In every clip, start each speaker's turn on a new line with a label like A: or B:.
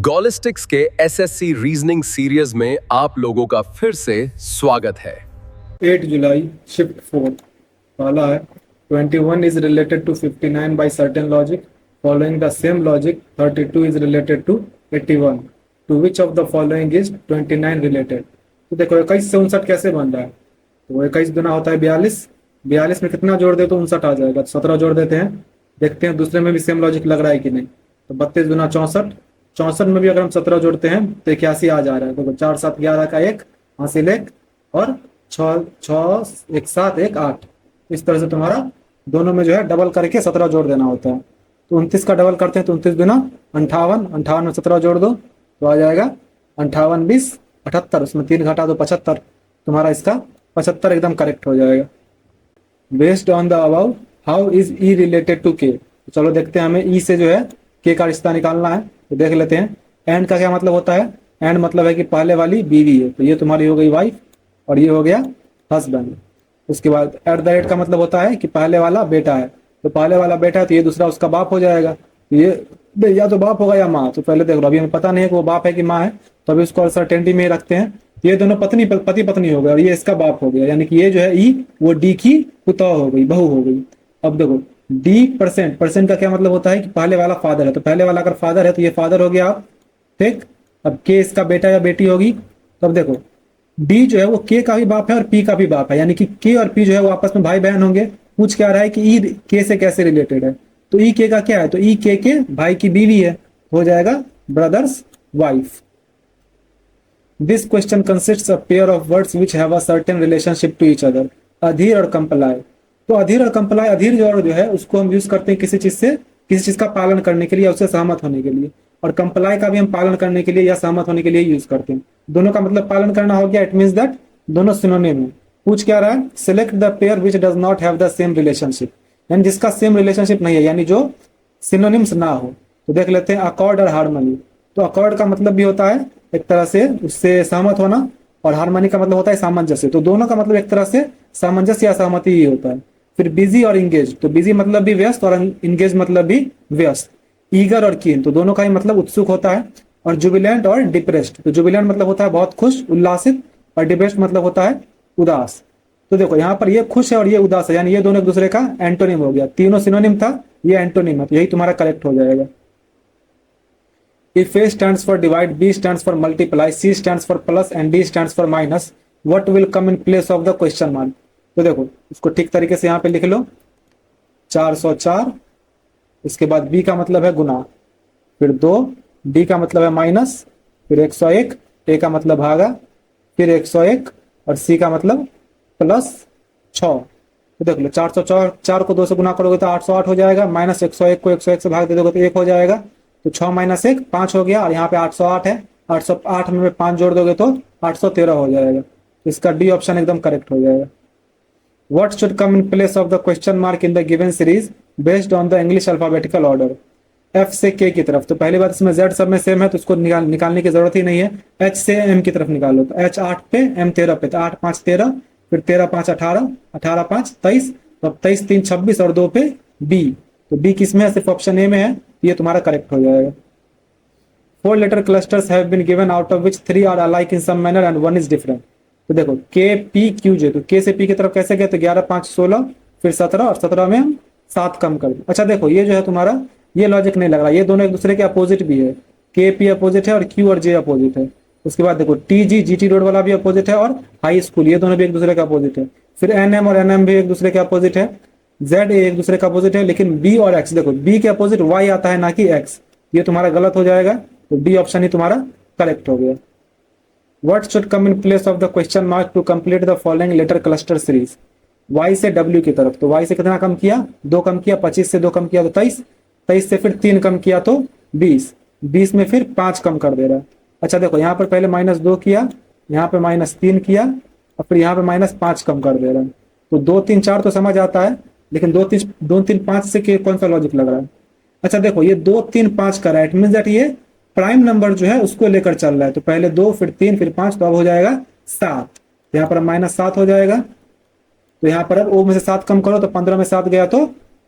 A: गॉलिस्टिक्स के SSC reasoning series में आप लोगों का फिर से स्वागत है।
B: 8 जुलाई शिफ्ट 4 पहला है 21 is related to 59 by certain logic. Following the same logic, 32 is related to 81. To which of the following is 29 related? तो देखो 21 से 59 कैसे बन रहा है। तो 21 गुना होता है 42, 42 में कितना जोड़ दे तो 59 आ जाएगा। 17 जोड़ देते हैं, देखते हैं दूसरे में भी सेम लॉजिक लग रहा है कि नहीं। तो 32 गुना 64, 64 में भी अगर हम 17 जोड़ते हैं तो 81 आ जा रहा है। तो 4 7 11 का 1 हासिल 1 और 6 6 1 7 1 8। इस तरह से तुम्हारा दोनों में जो है डबल करके 17 जोड़ देना होता है। तो 29 का डबल करते हैं तो 29 गुना 58, 58 में 17 जोड़ दो तो आ जाएगा 58 20 78, उसमें 3 घटा दो 75। तुम्हारा इसका 75 एकदम करेक्ट हो जाएगा। Based on the about how is E related to K. चलो देखते हैं, हमें ई से जो है के का रिश्ता निकालना है। तो देख लेते हैं, एंड का क्या मतलब होता है। एंड मतलब है कि पहले वाली बीवी है, तो ये तुम्हारी हो गई वाइफ और ये हो गया हस्बैंड। उसके बाद एट द रेट का मतलब होता है कि पहले वाला बेटा है, तो पहले वाला बेटा है तो ये दूसरा उसका बाप हो जाएगा। ये या तो बाप होगा या माँ। तो पहले देख लो, अभी हमें पता नहीं है कि वो बाप है कि माँ है, तो अभी उसको सर्टेनिटी में रखते हैं। ये दोनों पति पत्नी हो गए और ये इसका बाप हो गया, यानी कि ये जो है ई वो डी की पुतौ हो गई, बहू हो गई। अब देखो डी परसेंट, परसेंट का क्या मतलब होता है कि पहले वाला फादर है, तो पहले वाला अगर फादर है तो ये फादर हो गया आप, ठीक। अब के इसका बेटा या बेटी होगी। तो अब देखो डी जो है वो के का भी बाप है और पी का भी बाप है, यानी कि के और पी जो है वो आपस में भाई बहन होंगे। पूछ क्या रहा है कि ई के से कैसे रिलेटेड है। तो ई के का क्या है, तो ई के भाई की बीवी है, हो जाएगा brother's wife. This question consists of pair of words which have a certain relationship to each other. अधीर और कंप्लाई। तो अधीर और कंप्लाई, अधीर जो है उसको हम यूज करते हैं किसी चीज का पालन करने के लिए या उससे सहमत होने के लिए, और कंप्लाई का भी हम पालन करने के लिए या सहमत होने के लिए यूज करते हैं। दोनों का मतलब पालन करना हो गया। इट मींस दैट दोनों सिनोनिम है। पूछ क्या रहा है, select the pair which does not have the same relationship, यानी जिसका सेम रिलेशनशिप नहीं है, यानी जो सिनोनिम्स ना हो। तो देख लेते हैं अकॉर्ड और हार्मनी। तो अकॉर्ड का मतलब भी होता है एक तरह से उससे सहमत होना, और हार्मनी का मतलब होता है सामंजस्य। तो दोनों का मतलब एक तरह से सामंजस्य या सहमति ही होता है। फिर बिजी और इंगेज, तो बिजी मतलब भी व्यस्त और इंगेज मतलब भी व्यस्त। ईगर और कीन, तो दोनों का ही मतलब उत्सुक होता है। और जुबिलेंट और डिप्रेस्ड, तो जुबिलेंट मतलब होता है बहुत खुश उल्लासित, और डिप्रेस्ड मतलब होता है उदास। तो देखो यहाँ पर ये खुश है और ये उदास है, यानी ये दोनों एक दूसरे का एंटोनिम हो गया। तीनों सिनोनिम था, ये एंटोनिम है, तो यही तुम्हारा करेक्ट हो जाएगा। If A stands for divide, B stands for multiply, C stands for plus and D stands for minus, what will come in place of the question mark? तो देखो इसको ठीक तरीके से यहाँ पे लिख लो, 404, इसके बाद B का मतलब है गुना, फिर 2, D का मतलब है माइनस, फिर 101, A का मतलब भागा, फिर 101 और C का मतलब प्लस 6। तो देख लो 404 को 2 से गुना करोगे तो 808 हो जाएगा, माइनस 101 को 101 से भाग दे दोगे तो 1 हो जाएगा। तो 6 माइनस 1 5 हो गया, और यहाँ पे 808 है, 808 में 5 जोड़ दोगे तो 813 हो जाएगा। इसका डी ऑप्शन एकदम करेक्ट हो जाएगा। What should come in place of the question mark in the given series based on the English alphabetical order. F से के की तरफ, तो पहली बात इसमें जेड सब में सेम है तो उसको निकालने की जरूरत ही नहीं है। एच से एम की तरफ निकालो, तो एच 8 पे एम 13 पे, तो 8 5 13, फिर 13 5 18, 18 5 23, तो 23 3 26 और 2 पे बी। तो बी किसमें है, सिर्फ ऑप्शन ए में है, ये तुम्हारा करेक्ट हो जाएगा। 4 letter clusters have been given out of which 3 are alike in some manner and 1 is different. तो देखो के पी क्यू जे, तो के से पी की तरफ कैसे गए, तो 11 5 16, फिर 17 और 17 में हम 7 कम कर दें। अच्छा देखो ये जो है तुम्हारा ये लॉजिक नहीं लग रहा, ये दोनों एक दूसरे के अपोजिट भी है। के पी अपोजिट है और क्यू और जे अपोजिट है। उसके बाद देखो T G G T road वाला भी अपोजिट है, और हाई स्कूल, ये दोनों भी एक दूसरे के अपोजिट है। फिर एन एम और एन एम भी एक दूसरे के अपोजिट है। जेड एक दूसरे का अपोजिट है, लेकिन बी और एक्स, देखो बी के अपोजिट वाई आता है ना कि एक्स, ये तुम्हारा गलत हो जाएगा। तो डी ऑप्शन ही तुम्हारा करेक्ट हो गया। What should come in place of the question mark to complete the following letter cluster series. Y से डब्ल्यू की तरफ, तो वाई से कितना कम किया, 2 कम किया, 25 से 2 कम किया तो 23, 23 से फिर 3 कम किया तो 20, 20 में फिर 5 कम कर दे रहा है। अच्छा देखो यहाँ पर पहले -2 किया, यहाँ पे -3 किया, और फिर यहाँ पे -5 कम कर दे रहा है। तो 2 3 4 तो समझ आता है, लेकिन 2 3 5 से कौन सा लॉजिक लग रहा है। अच्छा देखो ये 2 3 5 का राइट मीन्स दैट ये प्राइम नंबर जो है उसको लेकर चल रहा है। तो पहले 2 फिर 3 फिर 5, तो अब हो जाएगा 7, यहाँ पर -7 हो जाएगा। तो यहाँ पर अब ओ में से 7 कम करो तो 15 में 7 गया तो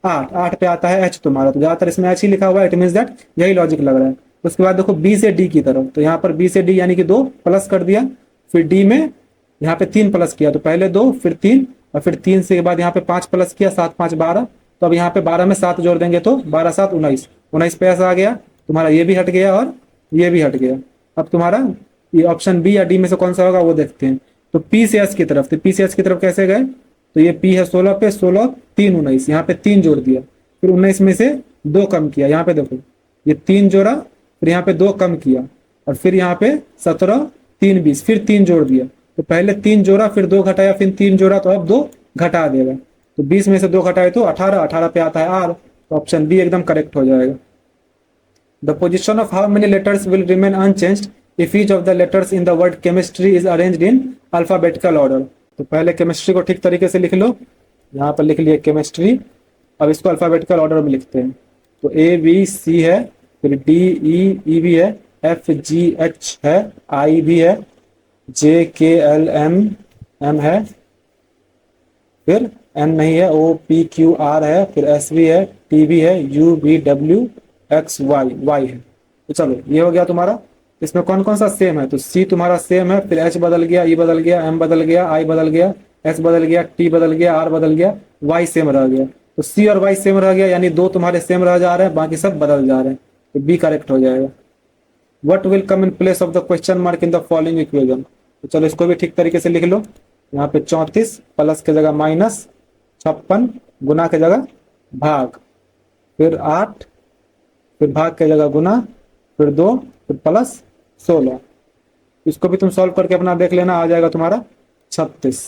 B: 8 पे आता है एच तुम्हारा, तो ज्यादातर इसमें एच ही लिखा हुआ है। इट मीन्स दैट यही लॉजिक लग रहा है। उसके बाद देखो बी से डी की तरफ, तो यहाँ पर बी से डी यानी कि 2 प्लस कर दिया, फिर डी में यहाँ पे 3 प्लस किया, तो पहले 2 फिर 3 और फिर 3 से के बाद यहाँ पे 5 प्लस किया, 7 5 12। तो अब यहाँ पे 12 में 7 जोड़ देंगे तो 12 7 19, 19 पे ऐसा आ गया तुम्हारा, ये भी हट गया और ये भी हट गया। अब तुम्हारा ये ऑप्शन बी या डी में से कौन सा होगा वो देखते हैं। तो पी से एस की तरफ, तो पी से एस की तरफ कैसे गए, तो ये पी है 16 पे, 16 3 19, यहाँ पे 3 जोड़ दिया, फिर 19 में से 2 कम किया, यहाँ पे देखो ये 3 जोड़ा, फिर यहाँ पे 2 कम किया, और फिर यहाँ पे 17 3 20, फिर 3 जोड़ दिया। तो पहले 3 जोड़ा, फिर 2 घटाया, फिर 3 जोड़ा, तो अब 2 घटा देगा, तो 20 में से 2 घटाए तो 18, 18 पे आता है आर, तो ऑप्शन बी एकदम करेक्ट हो जाएगा। The position of how many letters will remain unchanged if each of the letters in the word chemistry is arranged in alphabetical order. तो पहले केमिस्ट्री को ठीक तरीके से लिख लो, यहाँ पर लिख लिया केमिस्ट्री। अब इसको अल्फाबेटिकल ऑर्डर में लिखते हैं, तो ए बी सी है, फिर डी ई भी है, एफ जी एच है, आई भी है, जे के एल एम एम है, फिर एन नहीं है, ओ पी क्यू आर है, फिर एस भी है, टी भी है, U V W X Y Y है। तो चलो ये हो गया तुम्हारा। इसमें कौन कौन सा सेम है, तो सी तुम्हारा सेम है, फिर एच बदल गया, ई बदल गया, एम बदल गया, आई बदल गया, एस बदल गया, टी बदल गया, आर बदल गया, वाई सेम रह गया। तो सी और वाई सेम रह गया, यानी 2 तुम्हारे सेम रह जा रहे हैं, बाकी सब बदल जा रहे हैं, तो बी करेक्ट हो जाएगा। What will come in place of the question mark in the following equation. तो चलो इसको भी ठीक तरीके से लिख लो, यहाँ पे 34 प्लस के जगह माइनस, 56 गुना के जगह भाग, फिर 8, फिर भाग के जगह गुना, फिर 2, फिर प्लस 16। इसको भी तुम सॉल्व करके अपना देख लेना, आ जाएगा तुम्हारा 36।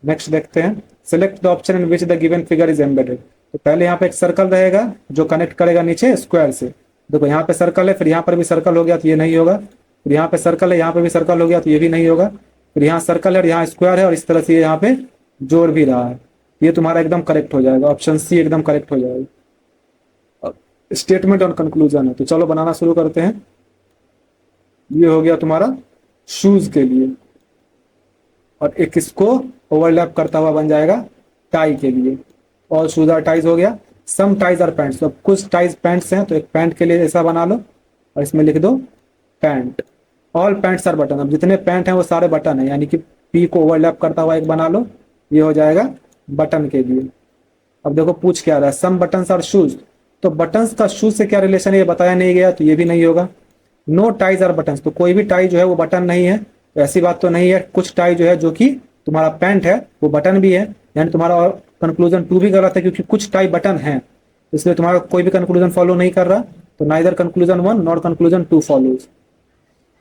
B: नेक्स्ट देखते हैं, select the option in which the given figure is embedded. तो पहले यहाँ पे एक सर्कल रहेगा जो कनेक्ट करेगा नीचे स्क्वायर से। देखो यहाँ पे सर्कल है, फिर यहाँ पर भी सर्कल हो गया तो ये नहीं होगा, फिर यहाँ पे सर्कल है, यहाँ पे भी सर्कल हो गया तो ये भी नहीं होगा, फिर यहाँ सर्कल है और यहाँ स्क्वायर है और इस तरह से ये यहाँ पे जोड़ भी रहा है, ये तुम्हारा एकदम करेक्ट हो जाएगा, ऑप्शन सी एकदम करेक्ट हो जाएगा। स्टेटमेंट और कंक्लूजन है, तो चलो बनाना शुरू करते हैं। ये हो गया तुम्हारा शूज के लिए, और एक इसको ओवरलैप करता हुआ बन जाएगा टाई के लिए। ऑल शूज आर टाइज हो गया, सम टाइज आर पैंट्स, तो कुछ टाइज पैंट्स हैं, तो एक पैंट के लिए ऐसा बना लो और इसमें लिख दो pant. All pants are button, अब जितने पैंट हैं वो सारे बटन है, यानी कि पी को ओवरलैप करता हुआ एक बना लो, ये हो जाएगा बटन के लिए। अब देखो पूछ क्या रहा है, सम बटन्स आर शूज, तो बटन्स का शूज से क्या रिलेशन है ये बताया नहीं गया, तो ये भी नहीं होगा। नो टाइज आर बटन्स, तो कोई भी टाई जो है वो बटन नहीं है, तो ऐसी बात तो नहीं है। कुछ टाई जो है जो कि तुम्हारा पैंट है वो बटन भी है, यानी तुम्हारा और कंक्लूजन 2 भी गलत है, क्योंकि कुछ टाई बटन है, इसलिए तुम्हारा कोई भी कंक्लूजन फॉलो नहीं कर रहा, तो neither conclusion 1 nor conclusion 2 follows.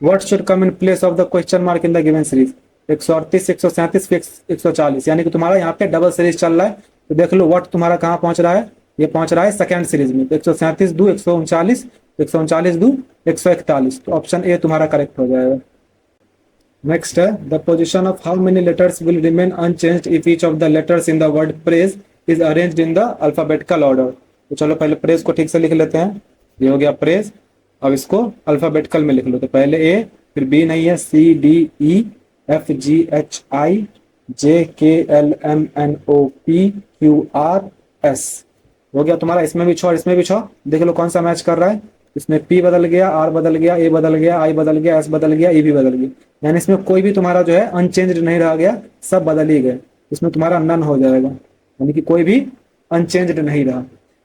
B: What should come in place of the question mark in the given series. 138 137 140, यानी कि तुम्हारा यहाँ पे डबल सीरीज चल रहा है, तो देख लो व्हाट तुम्हारा कहाँ पहुंच रहा है, ये पहुंच रहा है सेकंड सीरीज में। 137 2 139, 139 2 141, तो ऑप्शन ए तुम्हारा करेक्ट हो जाएगा। नेक्स्ट है, the position of how many letters will remain unchanged if each of the letters in the word praise is arranged in the alphabetical order. तो चलो पहले प्रेज को ठीक से लिख लेते हैं, ये हो गया प्रेज। अब इसको अल्फाबेटिकल में लिख लो, तो पहले ए, फिर बी नहीं है, C D E F G H I J K L M N O P Q R S हो गया तुम्हारा। इसमें भी 6 और इसमें भी 6, देख लो कौन सा मैच कर रहा है। इसमें पी बदल गया, आर बदल गया, ए बदल गया, आई बदल गया, एस बदल गया, ई भी बदल गया, यानी इसमें कोई भी तुम्हारा जो है अनचेंज्ड नहीं रह गया, सब बदल ही गए। इसमें तुम्हारा नन हो जाएगा, यानी कि कोई भी अनचेंज्ड नहीं रहा।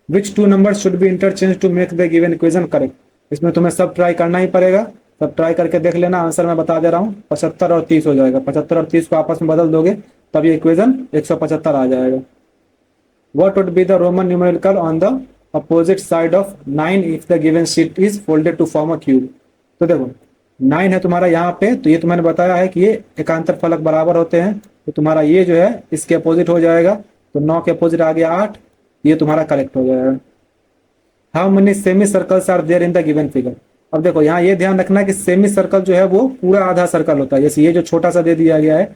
B: Which 2 number should be interchange to make the given equation correct. इसमें तुम्हें सब ट्राई करना ही पड़ेगा, सब ट्राई करके देख लेना, आंसर मैं बता दे रहा हूँ, 75 और 30 हो जाएगा। 75 और 30 को आपस में बदल दोगे तब ये इक्वेशन 175 आ जाएगा। What would be the Roman numeral on the opposite side of 9 if the given sheet is folded to form a cube। तो देखो 9 है तुम्हारा यहाँ पे, तो ये तुम्हें बताया है कि ये एकांतर फलक बराबर होते हैं, तो तुम्हारा ये जो है इसके अपोजिट हो जाएगा, तो 9 के अपोजिट आ गया 8, ये तुम्हारा करेक्ट हो जाएगा। How many semi circles are there in the given figure. अब देखो यहाँ ये ध्यान रखना कि सेमी सर्कल जो है वो पूरा आधा सर्कल होता है, जैसे ये जो छोटा सा दे दिया गया है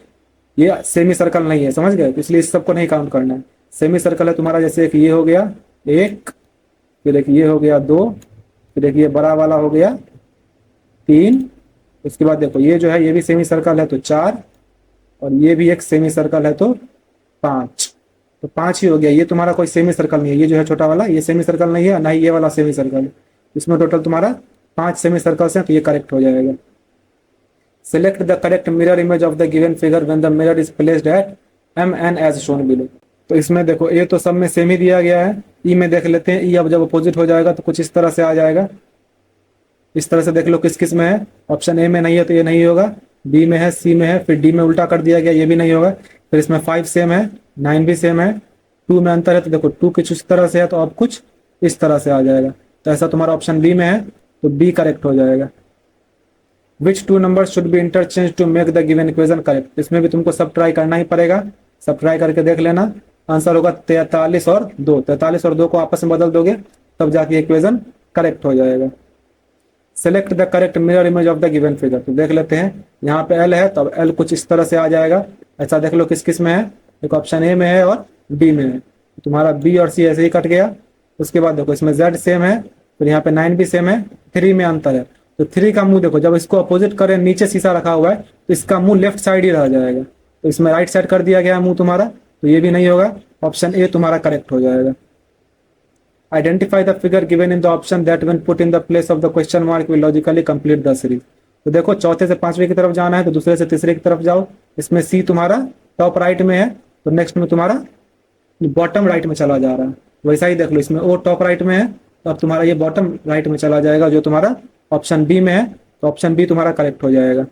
B: ये सेमी सर्कल नहीं है, समझ गए, तो इसलिए इस सबको नहीं काउंट करना है। सेमी सर्कल है तुम्हारा, जैसे एक ये हो गया 1, फिर एक ये हो गया 2, फिर एक ये बड़ा वाला हो गया 3, उसके बाद देखो ये जो है ये भी सेमी सर्कल है तो 4, और ये भी एक सेमी सर्कल है तो 5, तो 5 ही हो गया। ये तुम्हारा कोई सेमी सर्कल नहीं है, ये जो है छोटा वाला ये सेमी सर्कल नहीं है, ना ही ये वाला सेमी सर्कल है, इसमें टोटल तुम्हारा 5 सेमी सर्कल्स हैं तो ये करेक्ट हो जाएगा। Select the correct mirror image of the given figure when the mirror is placed at M N as shown below. तो इसमें देखो ए तो सब में सेम ही दिया गया है, ई में देख लेते हैं। ई अब जब अपोजिट हो जाएगा तो कुछ इस तरह से आ जाएगा। इस तरह से देख लो किस किस में है। ऑप्शन ए में नहीं है तो ये नहीं होगा, बी में है, सी में है, फिर डी में उल्टा कर दिया गया, ये भी नहीं होगा। फिर इसमें 5 सेम है, 9 भी सेम है, 2 में अंतर है तो देखो 2 कुछ इस तरह से है तो अब कुछ इस तरह से आ जाएगा। तो ऐसा तुम्हारा ऑप्शन बी में है तो बी करेक्ट हो जाएगा। Which 2 numbers should be interchange to make the given equation correct. इसमें भी तुमको सब ट्राई करना ही पड़ेगा, सब ट्राई करके देख लेना। आंसर होगा 43 और 2। 43 और 2 को आपस में बदल दोगे तब जाके इक्वेशन करेक्ट हो जाएगा। Select the correct mirror image of the given figure. तो देख लेते हैं, यहाँ पे एल है तो अब एल कुछ इस तरह से आ जाएगा। ऐसा देख लो किस किस में है, एक ऑप्शन ए में है और बी में है। तुम्हारा बी और सी ऐसे ही कट गया। उसके बाद देखो इसमें जेड सेम है, फिर यहाँ पे 9 भी सेम है, 3 में अंतर है। तो 3 का मुंह देखो, जब इसको अपोजिट करें, नीचे शीशा रखा हुआ है तो इसका मुंह लेफ्ट साइड ही रह जाएगा। तो इसमें राइट साइड कर दिया गया है मुंह तुम्हारा, तो ये भी नहीं होगा। ऑप्शन ए तुम्हारा करेक्ट हो जाएगा। Identify the figure given in the option that when put in the place of the question mark will logically complete the series. तो देखो चौथे से 5वें की तरफ जाना है तो दूसरे से तीसरे की तरफ जाओ। इसमें सी तुम्हारा टॉप राइट में है तो नेक्स्ट में तुम्हारा बॉटम राइट में चला जा रहा है। वैसा ही देख लो, इसमें ओ टॉप राइट में है तो अब तुम्हारा ये बॉटम राइट में चला जाएगा, जो तुम्हारा ऑप्शन बी में है। तो ऑप्शन बी तुम्हारा करेक्ट हो जाएगा।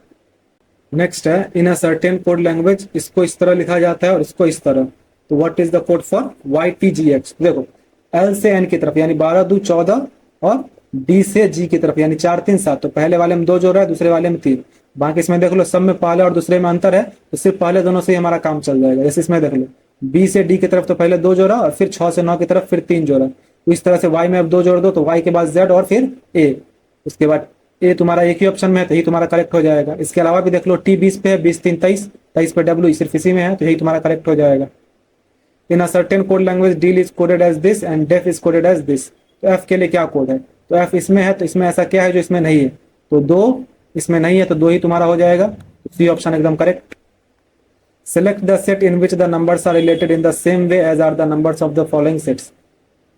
B: नेक्स्ट है इन अ सर्टेन कोड लैंग्वेज, इसको इस तरह लिखा जाता है और इसको इस तरह। तो what is the code for YTGX। देखो एल से एन की तरफ यानी 12 2 14 और डी से जी की तरफ यानी 4 3 7। तो पहले वाले में 2 जोड़ा है, दूसरे वाले में 3। बाकी इसमें देख लो सब में पहले और दूसरे में अंतर है तो सिर्फ पहले दोनों से ही हमारा काम चल जाएगा। जैसे इसमें देख लो बी से डी की तरफ तो पहले 2 जोड़ा और फिर 6 से 9 की तरफ फिर 3 जोड़ा। तो इस तरह से वाई में अब 2 जोड़ दो तो वाई के बाद जेड और फिर ए। उसके बाद ए तुम्हारा एक ही ऑप्शन में है तो यही तुम्हारा करेक्ट हो जाएगा। इसके अलावा भी देख लो टी 20 पे है, 20 3 23, 23 पे डब्ल्यू सिर्फ इसी में है तो यही तुम्हारा करेक्ट हो जाएगा। In a certain code language deal is coded as this and def is coded as this. तो एफ के लिए क्या कोड है, तो एफ इसमें है तो इसमें ऐसा क्या है जो इसमें नहीं है, तो 2 इसमें नहीं है तो 2 ही तुम्हारा हो जाएगा। सी ऑप्शन एकदम correct. Select the set in which the numbers are related in the same way as are the numbers of the following sets.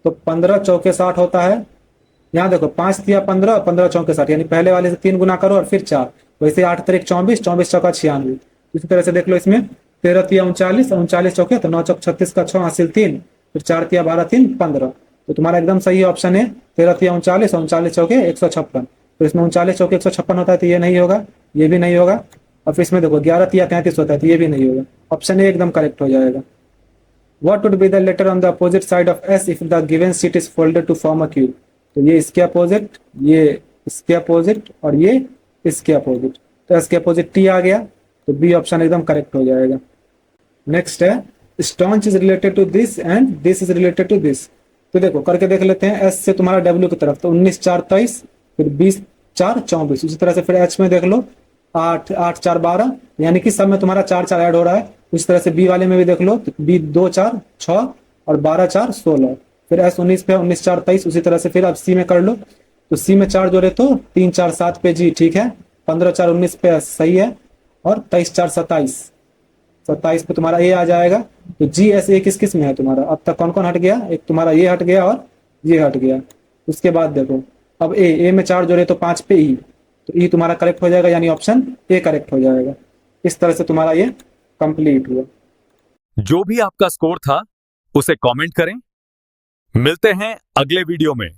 B: तो 15 चौके 60 होता है। यहाँ देखो 5 तिया 15, 15 चौके 60 यानी पहले वाले से 3 गुना करो और फिर 4। वैसे 8 तरीक 24, 24 चौका 96। इसी तरह से देख लो इसमें 13 तिया 39, 39 चौके तो 9 चौक 36 का 6 हासिल 3, फिर 4 तिया 12 3 15। तो तुम्हारा एकदम सही ऑप्शन है 13 तिया 39, 39 चौके 156। तो इसमें 39 चौके 156 होता है तो ये नहीं होगा, ये भी नहीं होगा। और फिर इसमें देखो 11 तिया 33 होता है तो ये भी नहीं होगा। ऑप्शन ए एकदम करेक्ट हो जाएगा। What would be the letter on the opposite side of S if the given sheet is folded to form a cube? तो ये इसके अपोजिट, ये इसके अपोजिट और ये इसके अपोजिट। तो एस के अपोजिट टी आ गया तो बी ऑप्शन एकदम करेक्ट हो जाएगा। नेक्स्ट है staunch is related to this and this is related to this. तो देखो करके देख लेते हैं। एस से तुम्हारा डब्ल्यू की तरफ तो 19 4 23, फिर 20 4 24। उसी तरह से फिर एच में देख लो 8 8 4 12 यानी कि सब में तुम्हारा 4 4 ऐड हो रहा है। उस तरह से बी वाले में भी देख लो तो बी 2 4 6 और 12 4 16। फिर एस 19 पे 19 4 23। उसी तरह से फिर आप सी में कर लो तो सी में 4 जोड़े तो 3 4 7 पे जी ठीक है, 15 4 19 पे सही है और 23 4 27, 27 पे तुम्हारा ए आ जाएगा। तो जी एस ए किस किस में है तुम्हारा, अब तक कौन कौन हट गया, एक तुम्हारा ये हट गया और ये हट गया। उसके बाद देखो अब ए में 4 जोड़े तो 5 पे ई, तो ई तुम्हारा करेक्ट हो जाएगा यानी ऑप्शन ए करेक्ट हो जाएगा। इस तरह से तुम्हारा ये कंप्लीट हुआ।
C: जो भी आपका स्कोर था उसे कमेंट करें। मिलते हैं अगले वीडियो में।